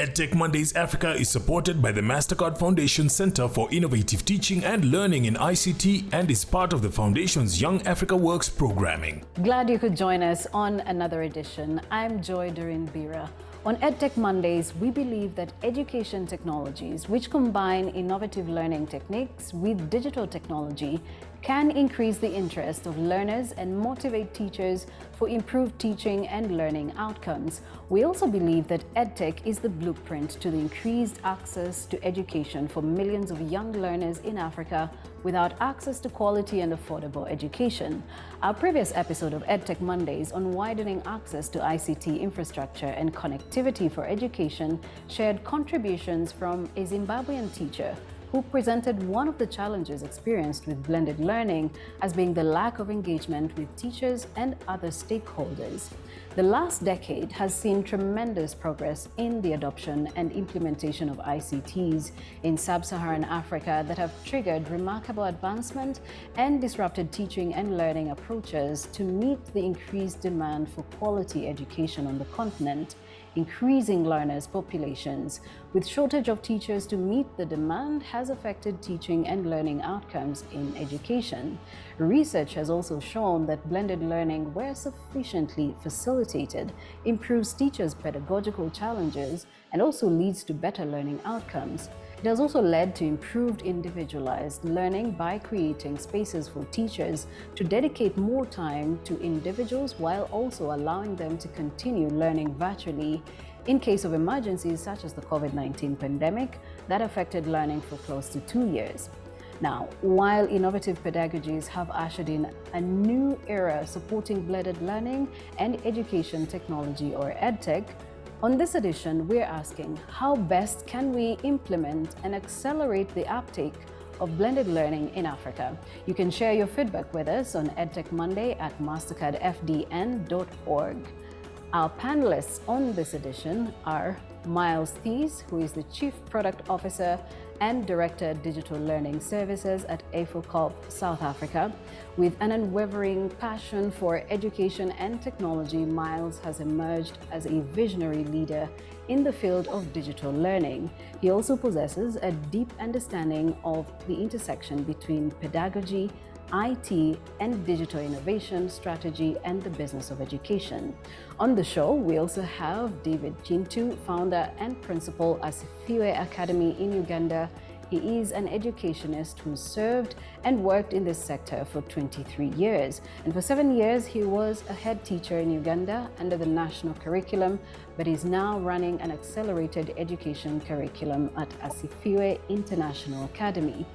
EdTech Mondays Africa is supported by the MasterCard Foundation Center for Innovative Teaching and Learning in ICT and is part of the Foundation's Young Africa Works programming. Glad you could join us on another edition. I'm Joy Doreen Bira. On EdTech Mondays, we believe that education technologies, which combine innovative learning techniques with digital technology, can increase the interest of learners and motivate teachers for improved teaching and learning outcomes. We also believe that EdTech is the blueprint to the increased access to education for millions of young learners in Africa without access to quality and affordable education. Our previous episode of EdTech Mondays on widening access to ICT infrastructure and connectivity for education shared contributions from a Zimbabwean teacher who presented one of the challenges experienced with blended learning as being the lack of engagement with teachers and other stakeholders. The last decade has seen tremendous progress in the adoption and implementation of ICTs in sub-Saharan Africa that have triggered remarkable advancement and disrupted teaching and learning approaches to meet the increased demand for quality education on the continent. Increasing learners' populations with shortage of teachers to meet the demand has affected teaching and learning outcomes in education. Research has also shown that blended learning, where sufficiently facilitated, improves teachers' pedagogical challenges and also leads to better learning outcomes. It has also led to improved individualized learning by creating spaces for teachers to dedicate more time to individuals while also allowing them to continue learning virtually in case of emergencies such as the COVID-19 pandemic that affected learning for close to 2 years. Now, while innovative pedagogies have ushered in a new era supporting blended learning and education technology or EdTech, on this edition, we're asking how best can we implement and accelerate the uptake of blended learning in Africa. You can share your feedback with us on EdTech Monday at mastercardfdn.org. Our panelists on this edition are Miles Thies, who is the Chief Product Officer and Director Digital Learning Services at AFOCOP South Africa. With an unwavering passion for education and technology, Miles has emerged as a visionary leader in the field of digital learning. He also possesses a deep understanding of the intersection between pedagogy, IT, and digital innovation, strategy, and the business of education. On the show, we also have David Chintu, founder and principal at Sifiwe Academy in Uganda. He is an educationist who served and worked in this sector for 23 years. And for 7 years, he was a head teacher in Uganda under the national curriculum, but is now running an accelerated education curriculum at Sifiwe International Academy.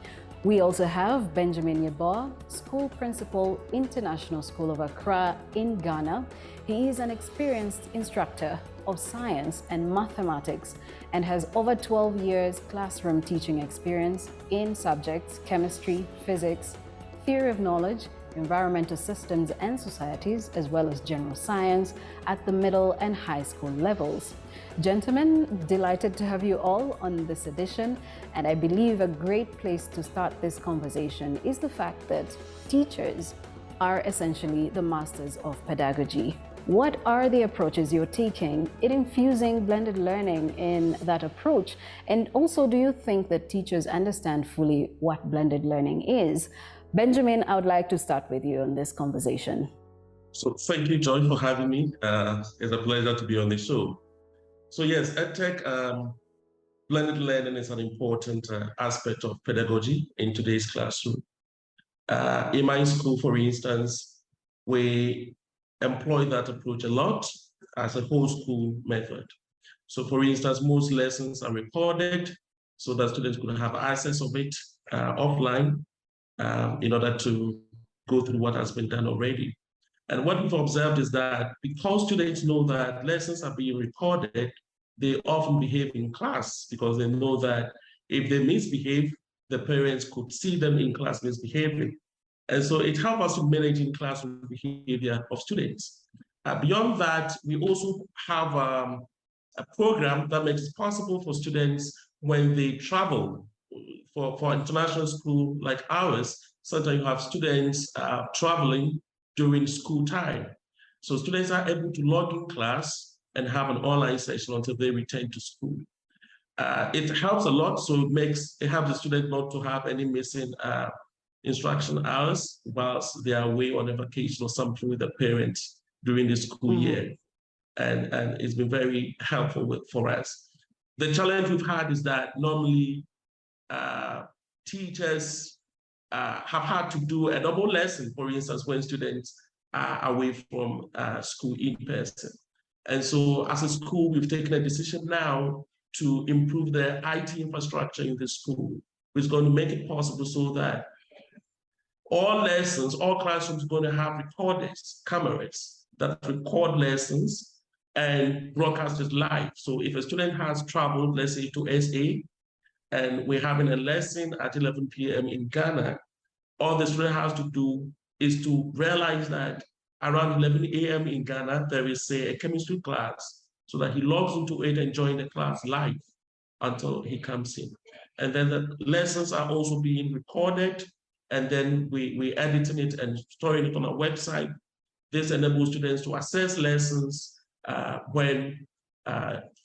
We also have Benjamin Yeboah, School Principal, International School of Accra in Ghana. He is an experienced instructor of science and mathematics and has over 12 years classroom teaching experience in subjects chemistry, physics, theory of knowledge, environmental systems and societies, as well as general science at the middle and high school levels. Gentlemen, delighted to have you all on this edition, and I believe a great place to start this conversation is the fact that teachers are essentially the masters of pedagogy. What are the approaches you're taking in infusing blended learning in that approach? And also, do you think that teachers understand fully what blended learning is? Benjamin, I would like to start with you on this conversation. So thank you, Joy, for having me. It's a pleasure to be on the show. So yes, EdTech, blended learning is an important aspect of pedagogy in today's classroom. In my school, for instance, we employ that approach a lot as a whole school method. So for instance, most lessons are recorded so that students could have access of it offline in order to go through what has been done already. And what we've observed is that because students know that lessons are being recorded, they often behave in class because they know that if they misbehave, the parents could see them in class misbehaving. And so it helps us to manage in classroom behavior of students. Beyond that, we also have a program that makes it possible for students when they travel for international school like ours. Sometimes you have students traveling during school time. So students are able to log in class and have an online session until they return to school. It helps a lot, so it helps the student not to have any missing instruction hours whilst they are away on a vacation or something with the parents during the school year. And it's been very helpful for us. The challenge we've had is that normally teachers have had to do a double lesson, for instance, when students are away from school in person. And so as a school, we've taken a decision now to improve the IT infrastructure in the school, which is going to make it possible so that all lessons, all classrooms are going to have recorders, cameras that record lessons and broadcast it live. So if a student has traveled, let's say to SA, and we're having a lesson at 11 p.m. in Ghana, all the student has to do is to realize that around 11 a.m. in Ghana, there is, say, a chemistry class, so that he logs into it and joins the class live until he comes in. And then the lessons are also being recorded, and then we're editing it and storing it on our website. This enables students to access lessons when,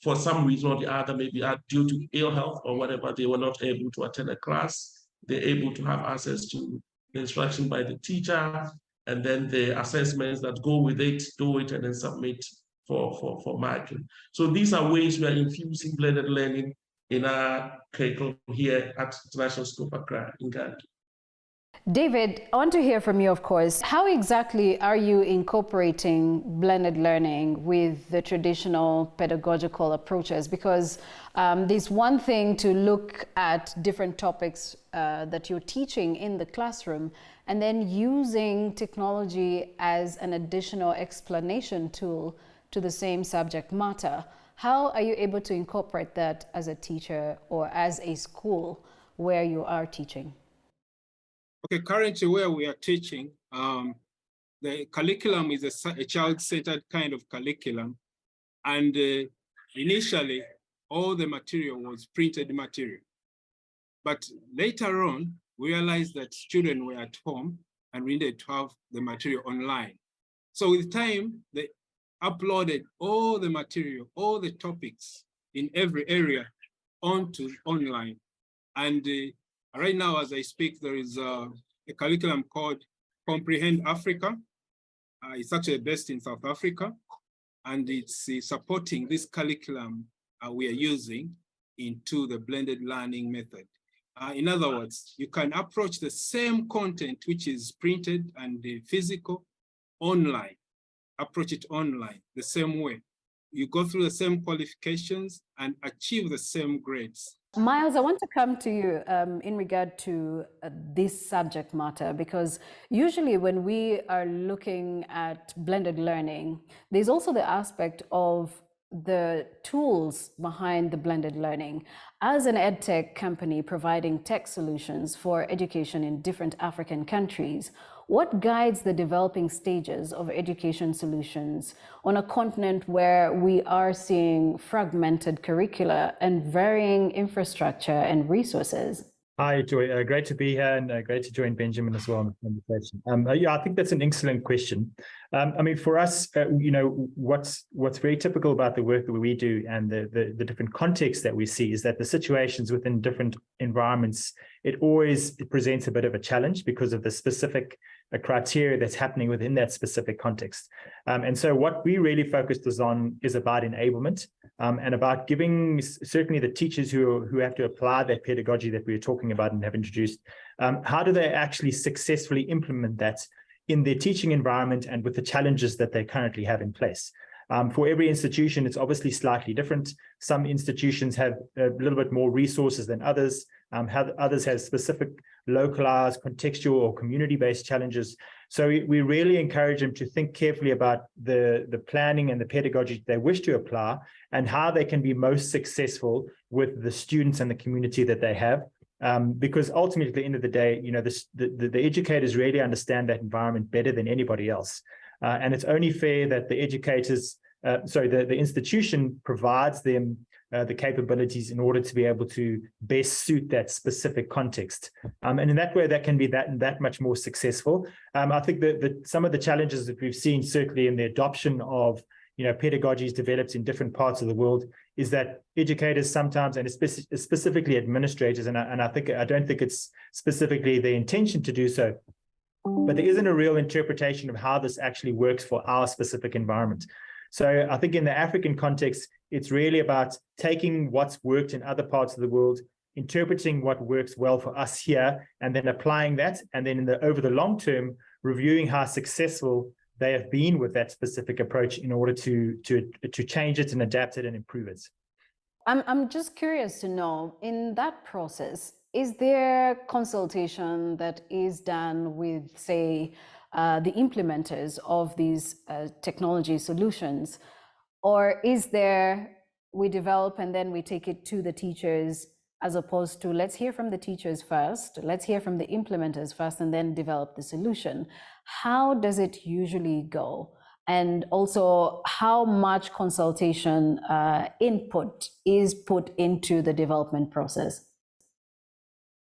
for some reason or the other, maybe due to ill health or whatever, they were not able to attend a class. They're able to have access to the instruction by the teacher, and then the assessments that go with it, do it, and then submit for marking. So these are ways we are infusing blended learning in our curriculum here at International School of Accra in Ghana. David, I want to hear from you, of course. How exactly are you incorporating blended learning with the traditional pedagogical approaches? Because there's one thing to look at different topics that you're teaching in the classroom, and then using technology as an additional explanation tool to the same subject matter. How are you able to incorporate that as a teacher or as a school where you are teaching? Okay, currently where we are teaching, the curriculum is a child-centered kind of curriculum. And initially, all the material was printed material. But later on, we realized that children were at home and we needed to have the material online. So with time, they uploaded all the material, all the topics in every area onto online. And right now, as I speak, there is a curriculum called Comprehend Africa. It's actually based in South Africa, and it's supporting this curriculum we are using into the blended learning method. In other words, you can approach the same content, which is printed and physical, online. Approach it online the same way. You go through the same qualifications and achieve the same grades. Miles, I want to come to you in regard to this subject matter, because usually when we are looking at blended learning, there's also the aspect of the tools behind the blended learning. As an EdTech company providing tech solutions for education in different African countries, what guides the developing stages of education solutions on a continent where we are seeing fragmented curricula and varying infrastructure and resources? Hi, Joy. Great to be here, and great to join Benjamin as well in the conversation. Yeah, I think that's an excellent question. I mean, for us, what's very typical about the work that we do and the different contexts that we see is that the situations within different environments, it always presents a bit of a challenge because of the specific criteria that's happening within that specific context. And so what we really focused on is about enablement and about giving certainly the teachers who have to apply that pedagogy that we were talking about and have introduced, how do they actually successfully implement that in their teaching environment and with the challenges that they currently have in place. For every institution, it's obviously slightly different. Some institutions have a little bit more resources than others. Others have specific localized, contextual, or community-based challenges. So we really encourage them to think carefully about the planning and the pedagogy they wish to apply and how they can be most successful with the students and the community that they have. Because ultimately, at the end of the day, you know, the educators really understand that environment better than anybody else. And it's only fair that the educators, the institution provides them the capabilities in order to be able to best suit that specific context. And in that way, that can be that much more successful. I think that some of the challenges that we've seen, certainly in the adoption of pedagogies developed in different parts of the world, is that educators sometimes, and specifically administrators, and I don't think it's specifically their intention to do so, but there isn't a real interpretation of how this actually works for our specific environment. So I think in the African context, it's really about taking what's worked in other parts of the world, interpreting what works well for us here, and then applying that, and then over the long term, reviewing how successful they have been with that specific approach in order to change it and adapt it and improve it. I'm just curious to know, in that process, is there consultation that is done with, say, the implementers of these technology solutions? Or is there, we develop and then we take it to the teachers, as opposed to let's hear from the teachers first, let's hear from the implementers first, and then develop the solution? How does it usually go? And also, how much consultation input is put into the development process?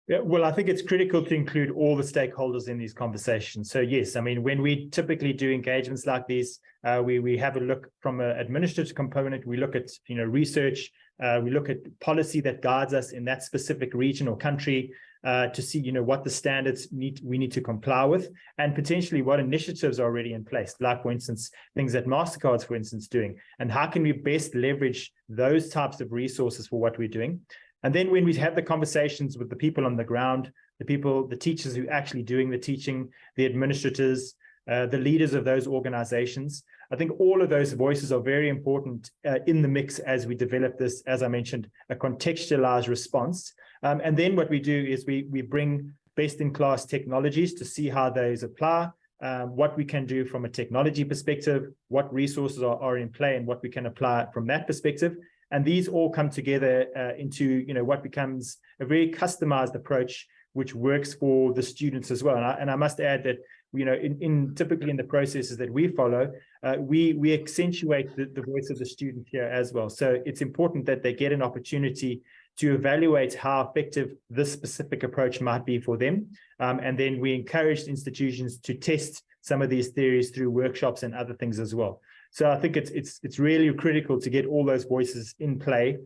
Yeah, well, I think it's critical to include all the stakeholders in these conversations. So yes, I mean, when we typically do engagements like these, we have a look from an administrative component. We look at research. We look at policy that guides us in that specific region or country to see what the standards we need to comply with, and potentially what initiatives are already in place, like, for instance, things that MasterCard's, for instance, doing, and how can we best leverage those types of resources for what we're doing. And then when we have the conversations with the people on the ground, the teachers who are actually doing the teaching, the administrators, the leaders of those organizations, I think all of those voices are very important in the mix as we develop this, as I mentioned, a contextualized response. And then what we do is we bring best-in-class technologies to see how those apply, what we can do from a technology perspective, what resources are in play, and what we can apply from that perspective. And these all come together into what becomes a very customized approach, which works for the students as well. And I must add that typically in the processes that we follow, we accentuate the voice of the student here as well. So it's important that they get an opportunity to evaluate how effective this specific approach might be for them. And then we encourage institutions to test some of these theories through workshops and other things as well. So I think it's really critical to get all those voices in play,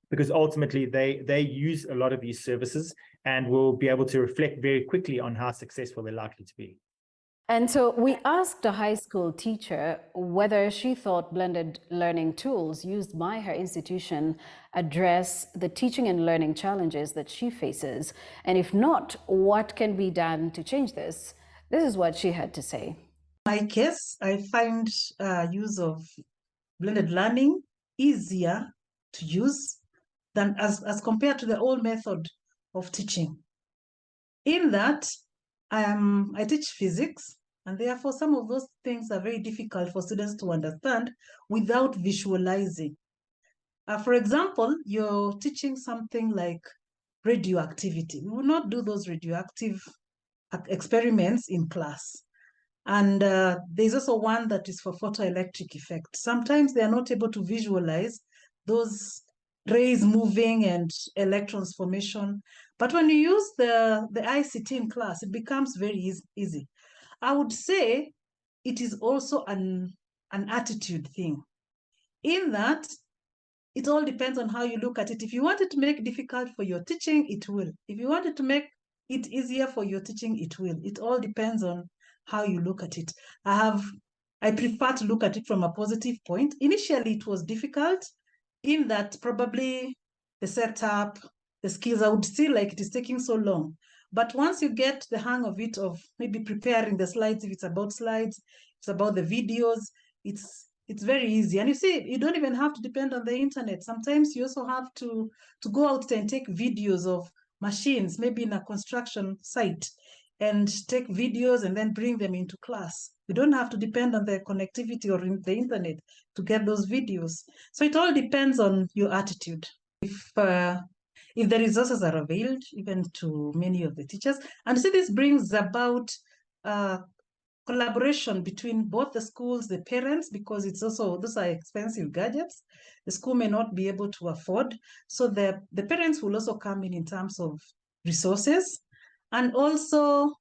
because ultimately they use a lot of these services and will be able to reflect very quickly on how successful they're likely to be. And so we asked a high school teacher whether she thought blended learning tools used by her institution address the teaching and learning challenges that she faces. And if not, what can be done to change this? This is what she had to say. In my case, I find use of blended learning easier to use than as compared to the old method of teaching. In that, I teach physics, and therefore some of those things are very difficult for students to understand without visualizing. For example, you're teaching something like radioactivity. We will not do those radioactive experiments in class. And there's also one that is for photoelectric effect. Sometimes they are not able to visualize those rays moving and electrons formation. But when you use the ICT in class, it becomes very easy. I would say it is also an attitude thing. In that, it all depends on how you look at it. If you want it to make it difficult for your teaching, it will. If you want it to make it easier for your teaching, it will. It all depends on how you look at it. I prefer to look at it from a positive point. Initially, it was difficult in that probably the setup, the skills, I would feel like it is taking so long. But once you get the hang of it, of maybe preparing the slides, if it's about slides, it's about the videos, it's very easy. And you see, you don't even have to depend on the internet. Sometimes you also have to go out and take videos of machines, maybe in a construction site, and take videos and then bring them into class. You don't have to depend on the connectivity or in the internet to get those videos. So it all depends on your attitude. If the resources are availed, even to many of the teachers, and so this brings about collaboration between both the schools, the parents, because it's also, those are expensive gadgets. The school may not be able to afford. So the parents will also come in terms of resources, and also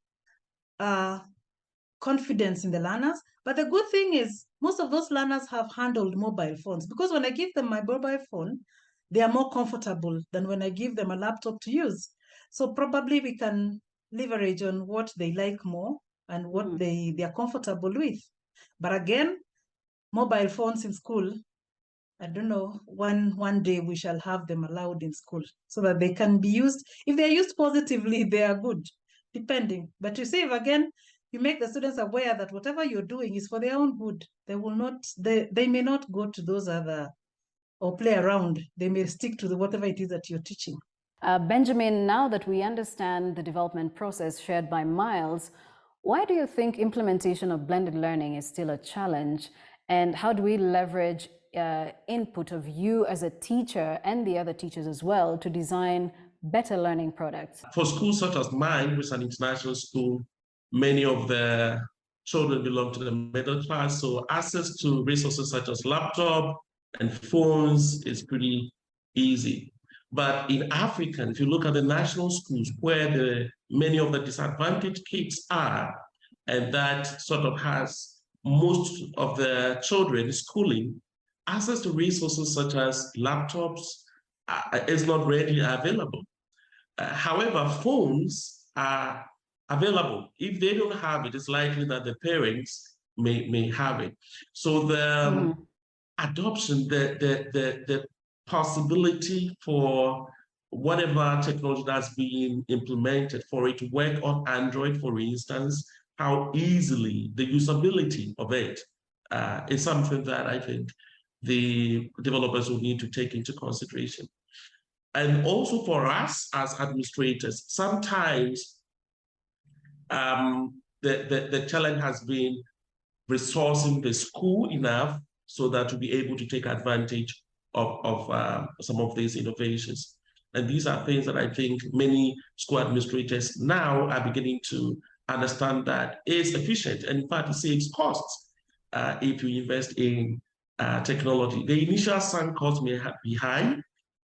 confidence in the learners. But the good thing is most of those learners have handled mobile phones, because when I give them my mobile phone, they are more comfortable than when I give them a laptop to use. So probably we can leverage on what they like more and what they are comfortable with. But again, mobile phones in school, I don't know, one day we shall have them allowed in school so that they can be used. If they're used positively, they are good, depending. But you see, if again, you make the students aware that whatever you're doing is for their own good, they will not, they may not go to those other or play around. They may stick to whatever it is that you're teaching. Benjamin, now that we understand the development process shared by Miles, why do you think implementation of blended learning is still a challenge? And how do we leverage input of you as a teacher and the other teachers as well to design better learning products? For schools such as mine, which is an international school, many of the children belong to the middle class, so access to resources such as laptop and phones is pretty easy. But in Africa, if you look at the national schools where many of the disadvantaged kids are, and that sort of has most of the children schooling, access to resources such as laptops is not readily available. However, phones are available. If they don't have it, it's likely that the parents may have it. So the adoption, the possibility for whatever technology that's being implemented, for it to work on Android, for instance, how easily the usability of it is something that I think the developers will need to take into consideration. And also for us as administrators, sometimes the challenge has been resourcing the school enough so that to be able to take advantage of some of these innovations. And these are things that I think many school administrators now are beginning to understand that is efficient, and in fact it saves costs if you invest in technology. The initial sunk cost may be high,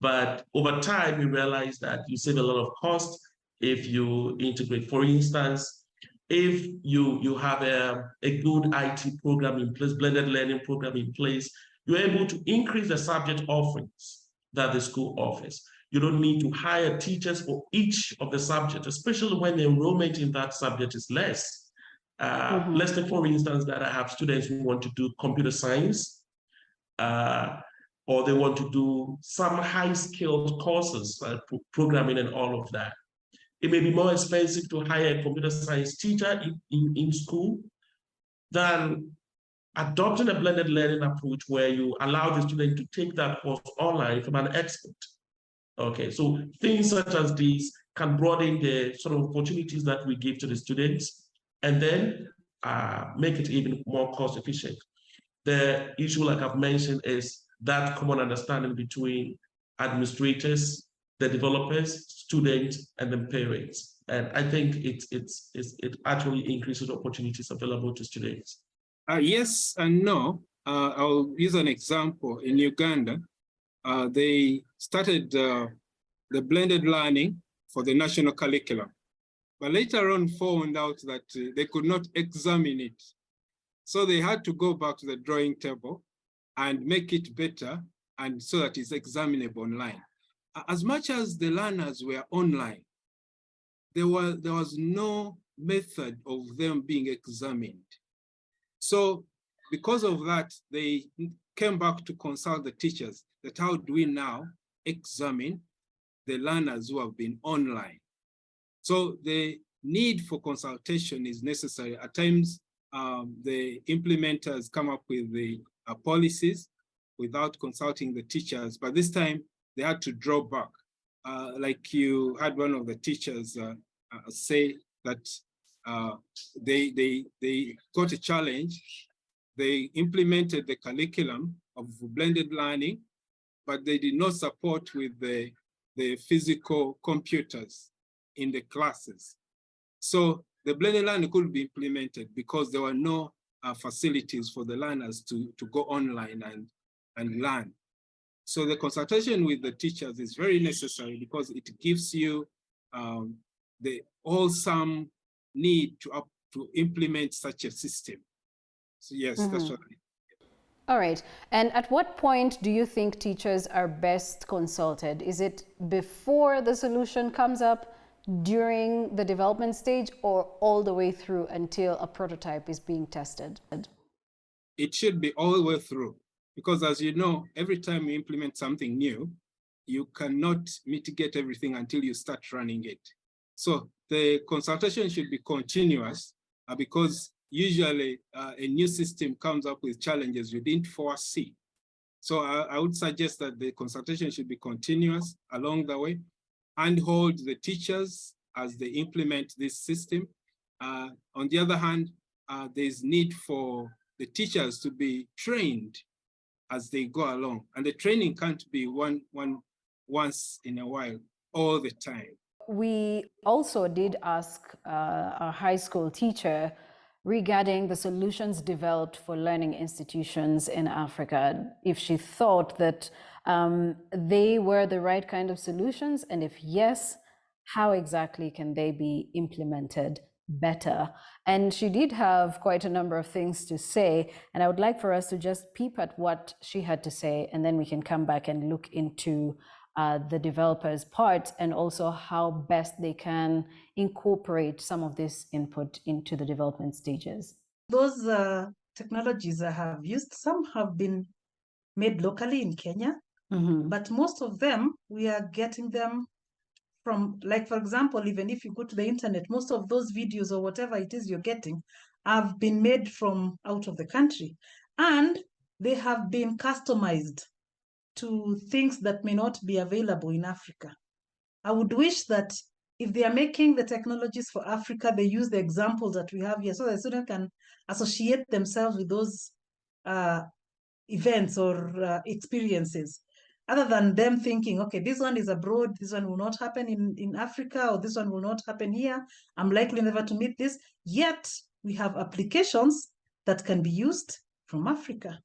but over time we realize that you save a lot of cost if you integrate. For instance, if you have a good IT program in place, blended learning program in place, you're able to increase the subject offerings that the school offers. You don't need to hire teachers for each of the subjects, especially when the enrollment in that subject is less. Let's take, for instance, that I have students who want to do computer science, or they want to do some high-skilled courses, like programming and all of that. It may be more expensive to hire a computer science teacher in school than adopting a blended learning approach where you allow the student to take that course online from an expert. Okay, so things such as these can broaden the sort of opportunities that we give to the students and then make it even more cost efficient. The issue, like I've mentioned, is that common understanding between administrators, the developers, students, and the parents. And I think it actually increases opportunities available to students. Yes and no. I'll use an example. In Uganda, they started the blended learning for the national curriculum, but later on found out that they could not examine it. So they had to go back to the drawing table and make it better, and so that it's examinable online. As much as the learners were online, there was no method of them being examined. So because of that, they came back to consult the teachers that how do we now examine the learners who have been online. So the need for consultation is necessary. At times, the implementers come up with the policies without consulting the teachers, but this time they had to draw back. Like you had one of the teachers say that they got a challenge. They implemented the curriculum of blended learning, but they did not support with the physical computers in the classes. So the blended learning couldn't be implemented because there were no facilities for the learners to go online and learn. So the consultation with the teachers is very necessary because it gives you the wholesome need to to implement such a system. So yes, that's what All right. And at what point do you think teachers are best consulted? Is it before the solution comes up, during the development stage, or all the way through until a prototype is being tested? It should be all the way through, because as you know, every time you implement something new, you cannot mitigate everything until you start running it. So the consultation should be continuous, because usually a new system comes up with challenges you didn't foresee. So I would suggest that the consultation should be continuous along the way, and hold the teachers as they implement this system. On the other hand, there's need for the teachers to be trained as they go along. And the training can't be once in a while, all the time. We also did ask our high school teacher regarding the solutions developed for learning institutions in Africa, if she thought that they were the right kind of solutions, and if yes, how exactly can they be implemented better? And she did have quite a number of things to say, and I would like for us to just peep at what she had to say, and then we can come back and look into the developers' part, and also how best they can incorporate some of this input into the development stages. Those technologies I have used, some have been made locally in Kenya, but most of them, we are getting them from, like, for example, even if you go to the internet, most of those videos or whatever it is you're getting have been made from out of the country, and they have been customized to things that may not be available in Africa. I would wish that if they are making the technologies for Africa, they use the examples that we have here, so that students can associate themselves with those events or experiences, other than them thinking, okay, this one is abroad, this one will not happen in Africa, or this one will not happen here, I'm likely never to meet this. Yet we have applications that can be used from Africa.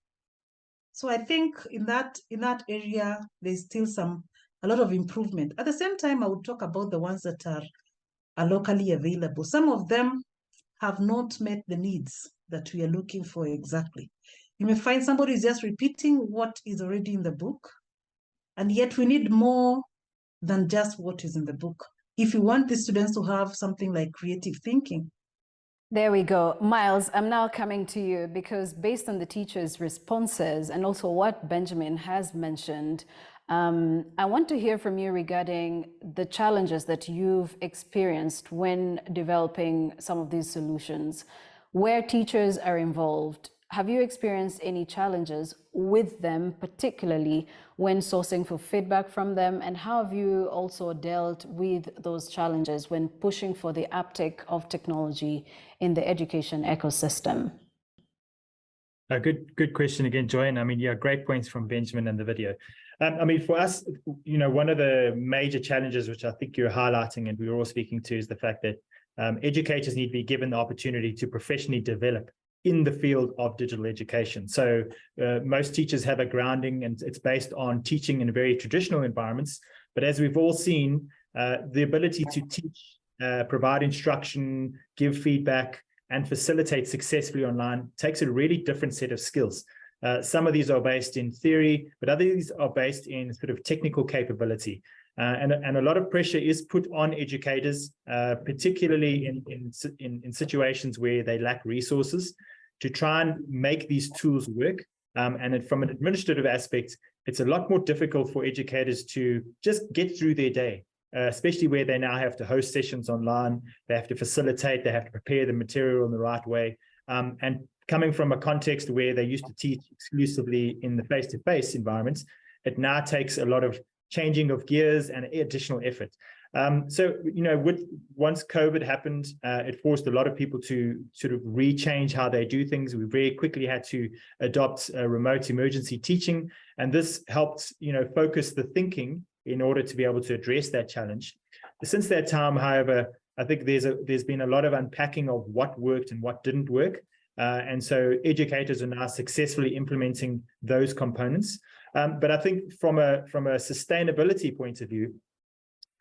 So I think in that area, there's still a lot of improvement. At the same time, I would talk about the ones that are locally available. Some of them have not met the needs that we are looking for exactly. You may find somebody is just repeating what is already in the book, and yet we need more than just what is in the book if you want the students to have something like creative thinking. There we go. Miles, I'm now coming to you, because based on the teachers' responses and also what Benjamin has mentioned, I want to hear from you regarding the challenges that you've experienced when developing some of these solutions, where teachers are involved. Have you experienced any challenges with them, particularly when sourcing for feedback from them? And how have you also dealt with those challenges when pushing for the uptake of technology in the education ecosystem? A good question again, Joy. And I mean, yeah, great points from Benjamin and the video. I mean, for us, one of the major challenges, which I think you're highlighting and we were all speaking to, is the fact that educators need to be given the opportunity to professionally develop in the field of digital education. So most teachers have a grounding, and it's based on teaching in very traditional environments. But as we've all seen, the ability to teach, provide instruction, give feedback, and facilitate successfully online takes a really different set of skills. Some of these are based in theory, but others are based in sort of technical capability. And a lot of pressure is put on educators, particularly in situations where they lack resources, to try and make these tools work. And from an administrative aspect, it's a lot more difficult for educators to just get through their day, especially where they now have to host sessions online, they have to facilitate, they have to prepare the material in the right way. And coming from a context where they used to teach exclusively in the face-to-face environments, it now takes a lot of changing of gears and additional effort. So, once COVID happened, it forced a lot of people to sort of rechange how they do things. We very quickly had to adopt remote emergency teaching, and this helped, focus the thinking in order to be able to address that challenge. Since that time, however, I think there's been a lot of unpacking of what worked and what didn't work. And so educators are now successfully implementing those components. But I think from a sustainability point of view,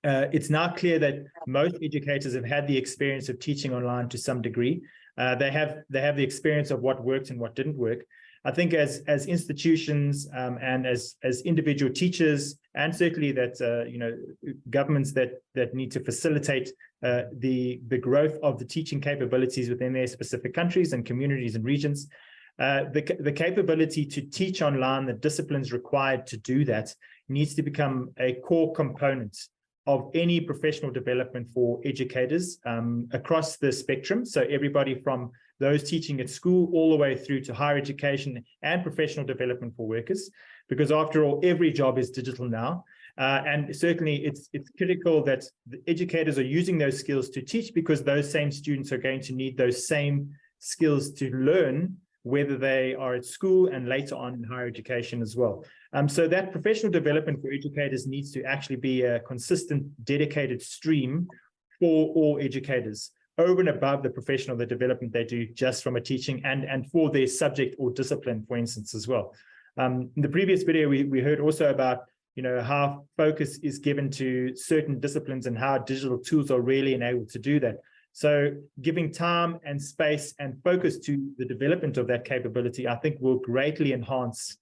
it's now clear that most educators have had the experience of teaching online to some degree. They have the experience of what worked and what didn't work. I think as institutions and as individual teachers, and certainly that governments that need to facilitate the growth of the teaching capabilities within their specific countries and communities and regions, the capability to teach online, the disciplines required to do that, needs to become a core component of any professional development for educators across the spectrum. So everybody from those teaching at school all the way through to higher education and professional development for workers, because after all, every job is digital now. And certainly it's critical that the educators are using those skills to teach, because those same students are going to need those same skills to learn, whether they are at school and later on in higher education as well. So that professional development for educators needs to actually be a consistent, dedicated stream for all educators, over and above the professional, the development they do just from a teaching and for their subject or discipline, for instance, as well. In the previous video, we heard also about how focus is given to certain disciplines and how digital tools are really enabled to do that. So giving time and space and focus to the development of that capability, I think will greatly enhance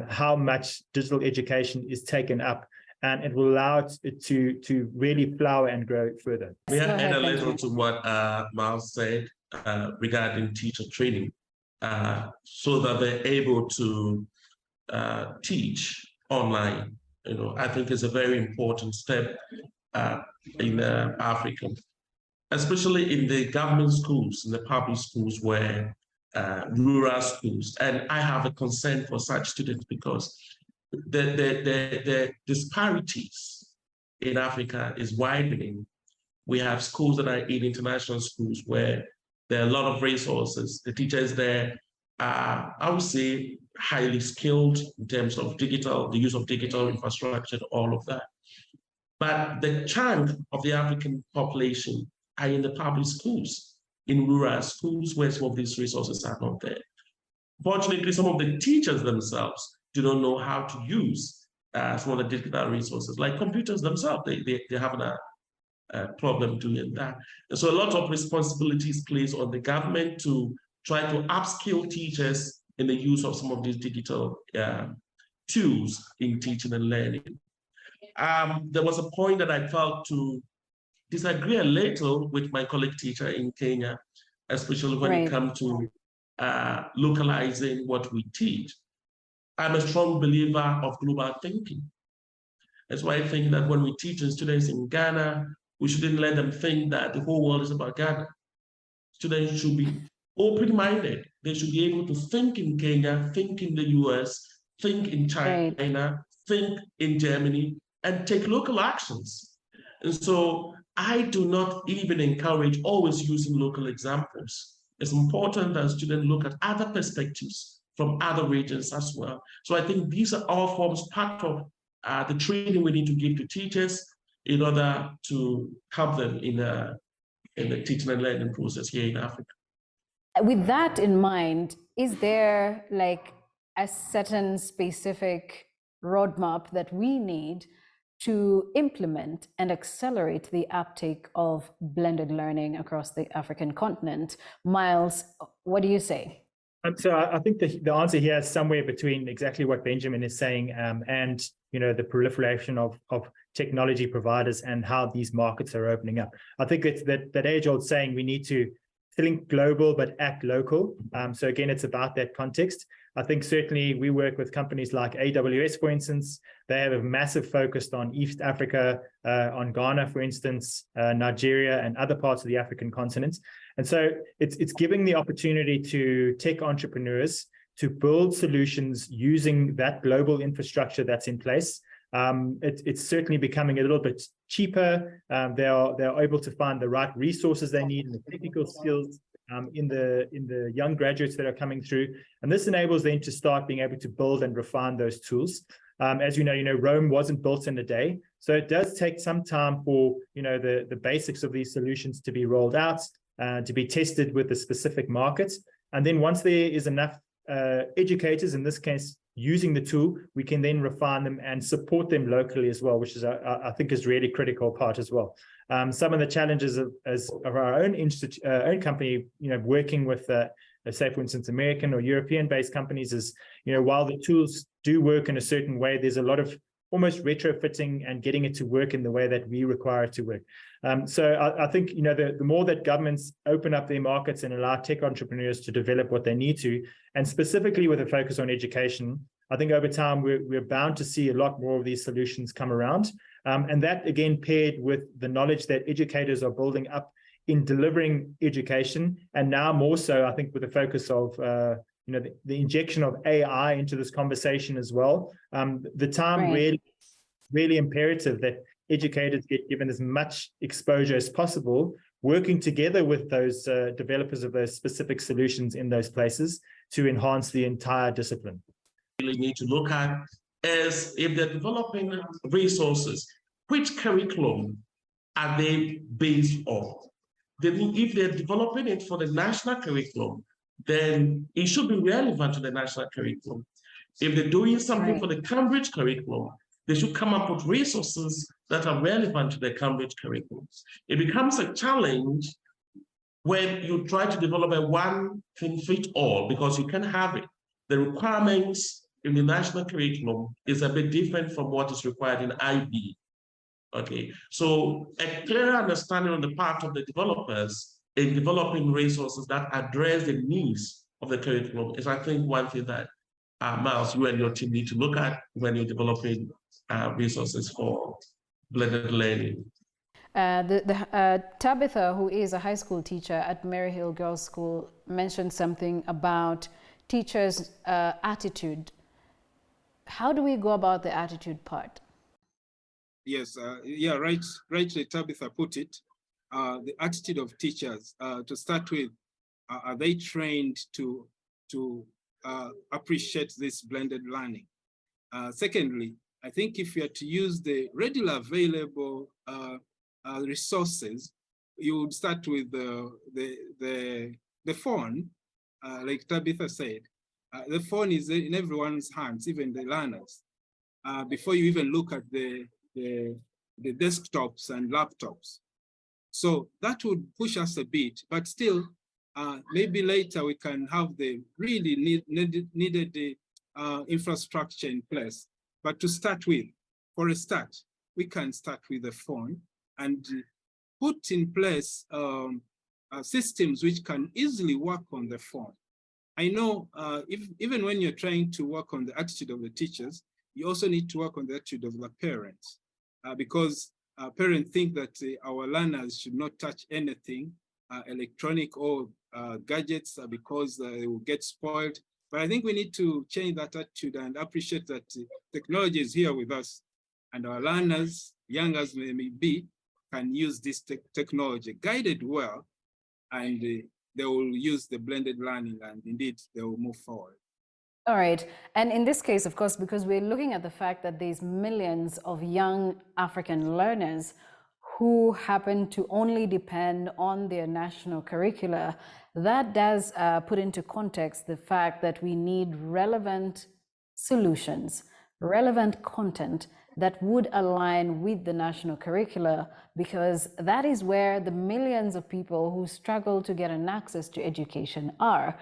how much digital education is taken up, and it will allow it to really flower and grow further. May I add a little to what Miles said regarding teacher training, so that they're able to teach online. I think it's a very important step in Africa, especially in the government schools, in the public schools, where rural schools. And I have a concern for such students, because the disparities in Africa is widening. We have schools that are in international schools where there are a lot of resources. The teachers there are, I would say, highly skilled in terms of the use of digital infrastructure, all of that. But the chunk of the African population are in the public schools, in rural schools, where some of these resources are not there. Fortunately, some of the teachers themselves do not know how to use some of the digital resources, like computers themselves. They have a problem doing that. And so a lot of responsibilities placed on the government to try to upskill teachers in the use of some of these digital tools in teaching and learning. There was a point that I felt to disagree a little with my colleague teacher in Kenya, especially when it comes to localizing what we teach. I'm a strong believer of global thinking. That's why I think that when we teach students in Ghana, we shouldn't let them think that the whole world is about Ghana. Students should be open-minded. They should be able to think in Kenya, think in the US, think in China, think in Germany, and take local actions. And so I do not even encourage always using local examples. It's important that students look at other perspectives from other regions as well. So I think these are all forms part of the training we need to give to teachers in order to help them in the teaching and learning process here in Africa. With that in mind, is there like a certain specific roadmap that we need to implement and accelerate the uptake of blended learning across the African continent? Miles, what do you say? So I think the answer here is somewhere between exactly what Benjamin is saying and the proliferation of technology providers and how these markets are opening up. I think it's that age-old saying, we need to think global but act local. So again, it's about that context. I think certainly we work with companies like AWS, for instance. They have a massive focus on East Africa, on Ghana, for instance, Nigeria, and other parts of the African continent. And so it's giving the opportunity to tech entrepreneurs to build solutions using that global infrastructure that's in place. It's certainly becoming a little bit cheaper. They're able to find the right resources they need and the technical skills in the young graduates that are coming through. And this enables them to start being able to build and refine those tools. As you know, Rome wasn't built in a day. So it does take some time for, the basics of these solutions to be rolled out, to be tested with the specific markets. And then once there is enough educators, in this case, using the tool, we can then refine them and support them locally as well, which is, I think, is really critical part as well. Some of the challenges of our own own company, working with, say, for instance, American or European-based companies is, while the tools do work in a certain way, there's a lot of almost retrofitting and getting it to work in the way that we require it to work. So I think, the more that governments open up their markets and allow tech entrepreneurs to develop what they need to, and specifically with a focus on education, I think over time we're bound to see a lot more of these solutions come around. And that, again, paired with the knowledge that educators are building up in delivering education, and now more so, I think, with the focus of the injection of AI into this conversation as well. The time really imperative that educators get given as much exposure as possible, working together with those developers of those specific solutions in those places to enhance the entire discipline. Really need to look at is if they're developing resources, which curriculum are they based on? If they're developing it for the national curriculum, then it should be relevant to the national curriculum. If they're doing something for the Cambridge curriculum, they should come up with resources that are relevant to the Cambridge curriculum. It becomes a challenge when you try to develop a one-thing-fit-all, because you can have it. The requirements in the national curriculum is a bit different from what is required in IB. Okay, so a clear understanding on the part of the developers in developing resources that address the needs of the curriculum is, I think, one thing that Miles, you and your team need to look at when you're developing resources for blended learning. Tabitha, who is a high school teacher at Maryhill Girls School, mentioned something about teachers' attitude. How do we go about the attitude part? Yes, yeah, rightly Tabitha put it. The attitude of teachers, to start with, are they trained to appreciate this blended learning? Secondly, I think if you are to use the readily available resources, you would start with the phone, like Tabitha said. The phone is in everyone's hands, even the learners. Before you even look at the desktops and laptops. So that would push us a bit, but still, maybe later we can have the really needed infrastructure in place. But to start with, for a start, we can start with the phone and put in place systems which can easily work on the phone. I know even when you're trying to work on the attitude of the teachers, you also need to work on the attitude of the parents, because parents think that our learners should not touch anything electronic or gadgets because they will get spoiled. But I think we need to change that attitude and appreciate that technology is here with us, and our learners, young as they may be, can use this technology guided well, and they will use the blended learning, and indeed they will move forward. All right. And in this case, of course, because we're looking at the fact that there's millions of young African learners who happen to only depend on their national curricula, that does put into context the fact that we need relevant solutions, relevant content that would align with the national curricula, because that is where the millions of people who struggle to get an access to education are.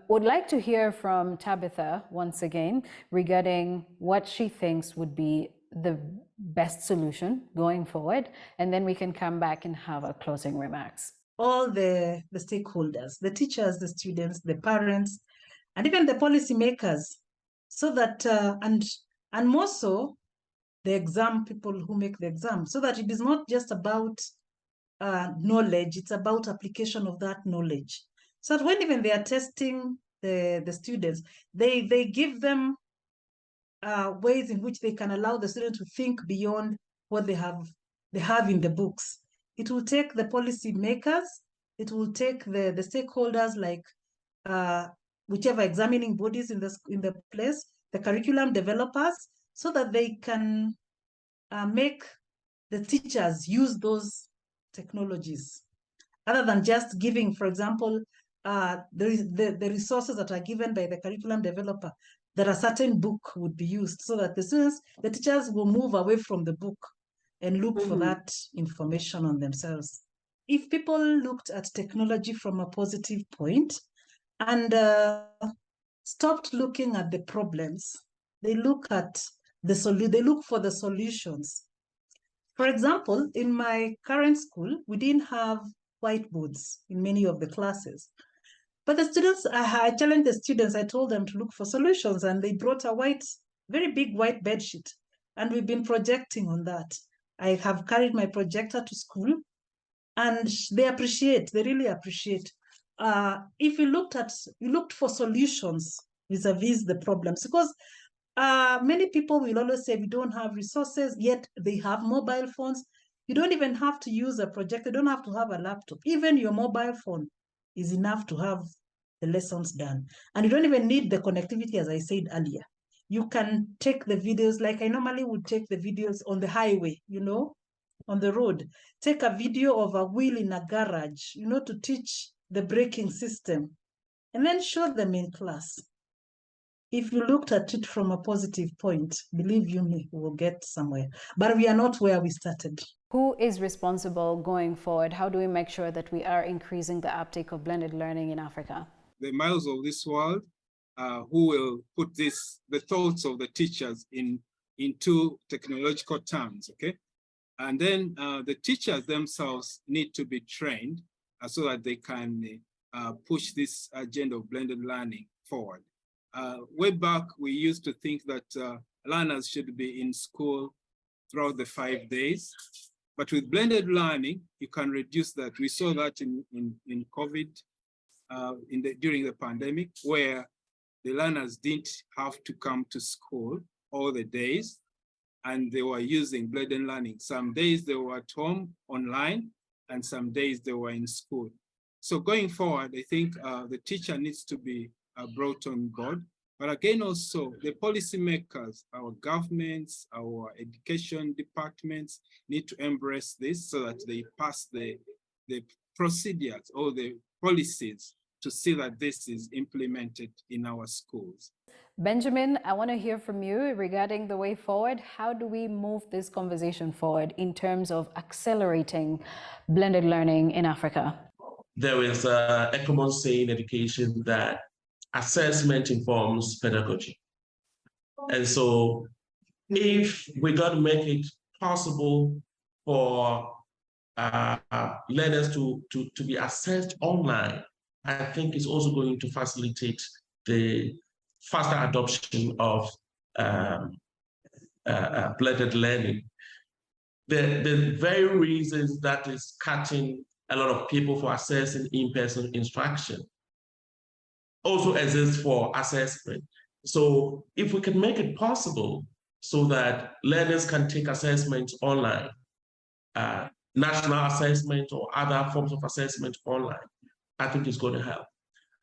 Would like to hear from Tabitha once again regarding what she thinks would be the best solution going forward, and then we can come back and have our closing remarks. All the stakeholders, the teachers, the students, the parents, and even the policymakers, so that, and more so, the exam people who make the exam, so that it is not just about knowledge, it's about application of that knowledge. So that when even they are testing the students, they give them ways in which they can allow the students to think beyond what they have in the books. It will take the policy makers, it will take the stakeholders, like whichever examining bodies in the place, the curriculum developers, so that they can make the teachers use those technologies, other than just giving, for example, the resources that are given by the curriculum developer. that a certain book would be used so that the teachers will move away from the book and look for that information on themselves. If people looked at technology from a positive point and stopped looking at the problems, they look at they look for the solutions. For example, in my current school, we didn't have whiteboards in many of the classes. But the students, I challenged the students, I told them to look for solutions, and they brought a very big white bed sheet, and we've been projecting on that. I have carried my projector to school, and they really appreciate. If you looked for solutions vis-a-vis the problems, because many people will always say we don't have resources, yet they have mobile phones. You don't even have to use a projector, you don't have to have a laptop. Even your mobile phone is enough to have the lessons done. And you don't even need the connectivity, as I said earlier. You can take the videos, like I normally would take the videos on the highway, on the road. Take a video of a wheel in a garage, to teach the braking system, and then show them in class. If you looked at it from a positive point, believe you me, we will get somewhere. But we are not where we started. Who is responsible going forward? How do we make sure that we are increasing the uptake of blended learning in Africa? The miles of this world, who will put the thoughts of the teachers into technological terms, okay? And then the teachers themselves need to be trained so that they can push this agenda of blended learning forward. Way back, we used to think that learners should be in school throughout the 5 days. But with blended learning, you can reduce that. We saw that in COVID, during the pandemic, where the learners didn't have to come to school all the days, and they were using blended learning. Some days they were at home online, and some days they were in school. So going forward, I think the teacher needs to be brought on board. But again, also the policymakers, our governments, our education departments need to embrace this so that they pass the procedures or the policies to see that this is implemented in our schools. Benjamin, I want to hear from you regarding the way forward. How do we move this conversation forward in terms of accelerating blended learning in Africa? There is a common saying in education that assessment informs pedagogy. And so if we got to make it possible for learners to be assessed online, I think it's also going to facilitate the faster adoption of blended learning. The very reasons that is cutting a lot of people for assessing in-person instruction also exists for assessment. So if we can make it possible so that learners can take assessments online, national assessment or other forms of assessment online, I think it's going to help.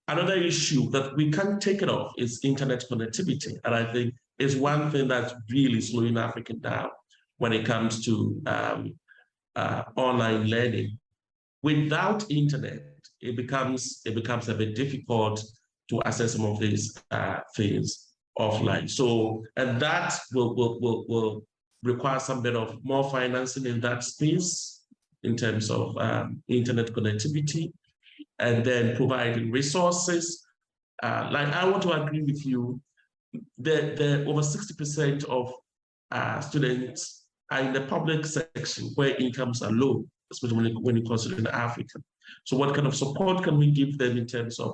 Another issue that we can't take it off is internet connectivity. And I think it's one thing that's really slowing Africa down when it comes to online learning. Without internet, it becomes a bit difficult to assess some of these things offline. So, and that will require some bit of more financing in that space in terms of internet connectivity, and then providing resources. Like I want to agree with you that over 60% of students are in the public section where incomes are low, especially when you consider Africa. So what kind of support can we give them in terms of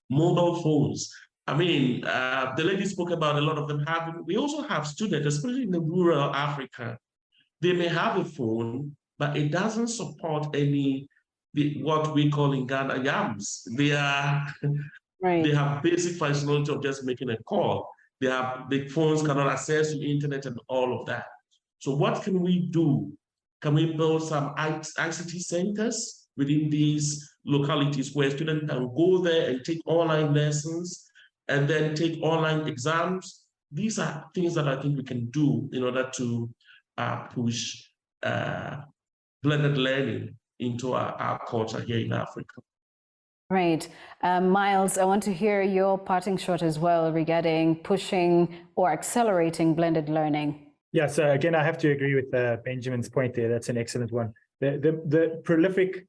mobile phones? I mean, the lady spoke about a lot of them having, we also have students, especially in the rural Africa, they may have a phone, but it doesn't support what we call in Ghana yams. They have basic functionality of just making a call. The phones cannot access the internet and all of that. So what can we do? Can we build some ICT centers within these localities where students can go there and take online lessons and then take online exams? These are things that I think we can do in order to push blended learning into our culture here in Africa. Right. Miles, I want to hear your parting shot as well regarding pushing or accelerating blended learning. Yeah, so again, I have to agree with Benjamin's point there. That's an excellent one. The prolific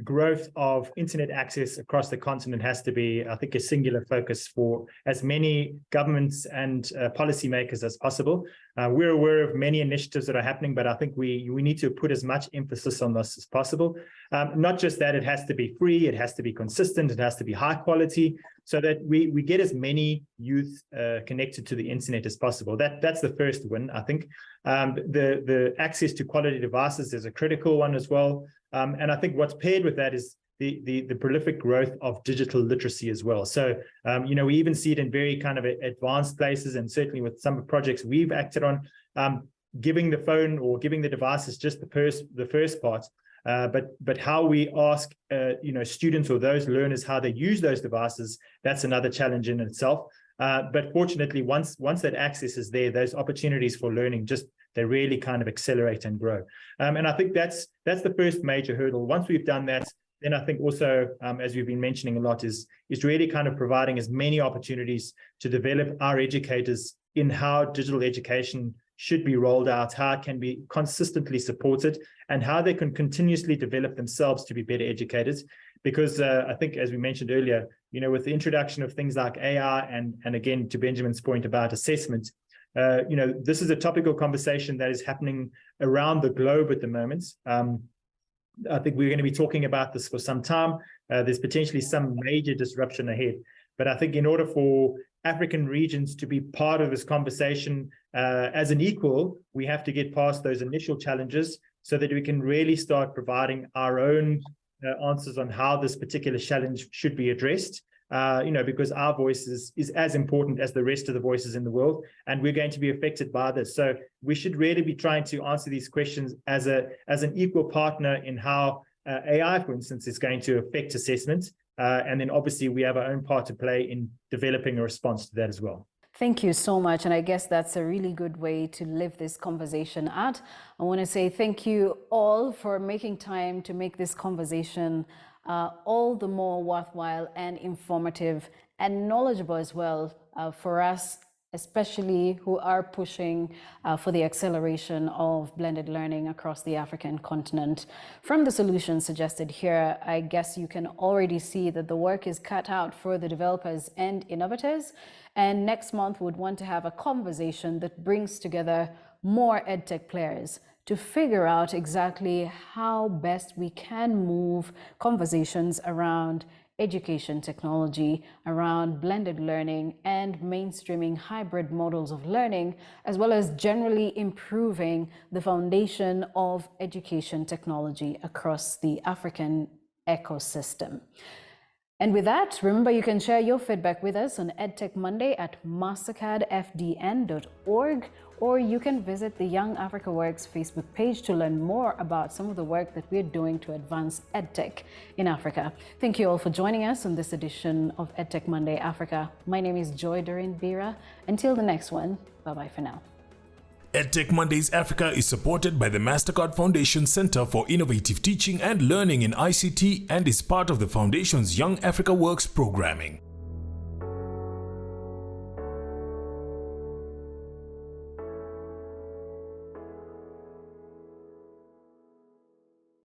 growth of internet access across the continent has to be, I think, a singular focus for as many governments and policymakers as possible. We're aware of many initiatives that are happening, but I think we need to put as much emphasis on this as possible. Not just that, it has to be free, it has to be consistent, it has to be high quality, so that we get as many youth connected to the internet as possible. That's the first win, I think. The access to quality devices is a critical one as well. And I think what's paired with that is the prolific growth of digital literacy as well. So, we even see it in very kind of advanced places, and certainly with some projects we've acted on, giving the phone or giving the device is just the first part. But how we ask, students or those learners how they use those devices, that's another challenge in itself. But fortunately, once that access is there, those opportunities for learning they really kind of accelerate and grow. And I think that's the first major hurdle. Once we've done that, then I think also, as we've been mentioning a lot, is really kind of providing as many opportunities to develop our educators in how digital education should be rolled out, how it can be consistently supported, and how they can continuously develop themselves to be better educators. Because I think, as we mentioned earlier, with the introduction of things like AI and again, to Benjamin's point about assessment, this is a topical conversation that is happening around the globe at the moment. I think we're going to be talking about this for some time. There's potentially some major disruption ahead. But I think in order for African regions to be part of this conversation as an equal, we have to get past those initial challenges so that we can really start providing our own answers on how this particular challenge should be addressed. Because our voice is as important as the rest of the voices in the world, and we're going to be affected by this. So we should really be trying to answer these questions as an equal partner in how AI, for instance, is going to affect assessment. And then obviously we have our own part to play in developing a response to that as well. Thank you so much. And I guess that's a really good way to live this conversation at. I want to say thank you all for making time to make this conversation all the more worthwhile and informative and knowledgeable as well for us, especially who are pushing for the acceleration of blended learning across the African continent. From the solutions suggested here, I guess you can already see that the work is cut out for the developers and innovators. And next month, we'd want to have a conversation that brings together more EdTech players to figure out exactly how best we can move conversations around education technology, around blended learning and mainstreaming hybrid models of learning, as well as generally improving the foundation of education technology across the African ecosystem. And with that, remember you can share your feedback with us on EdTech Monday at mastercardfdn.org, or you can visit the Young Africa Works Facebook page to learn more about some of the work that we're doing to advance EdTech in Africa. Thank you all for joining us on this edition of EdTech Monday Africa. My name is Joy Doreen Bira. Until the next one, bye-bye for now. EdTech Mondays Africa is supported by the MasterCard Foundation Center for Innovative Teaching and Learning in ICT and is part of the Foundation's Young Africa Works programming.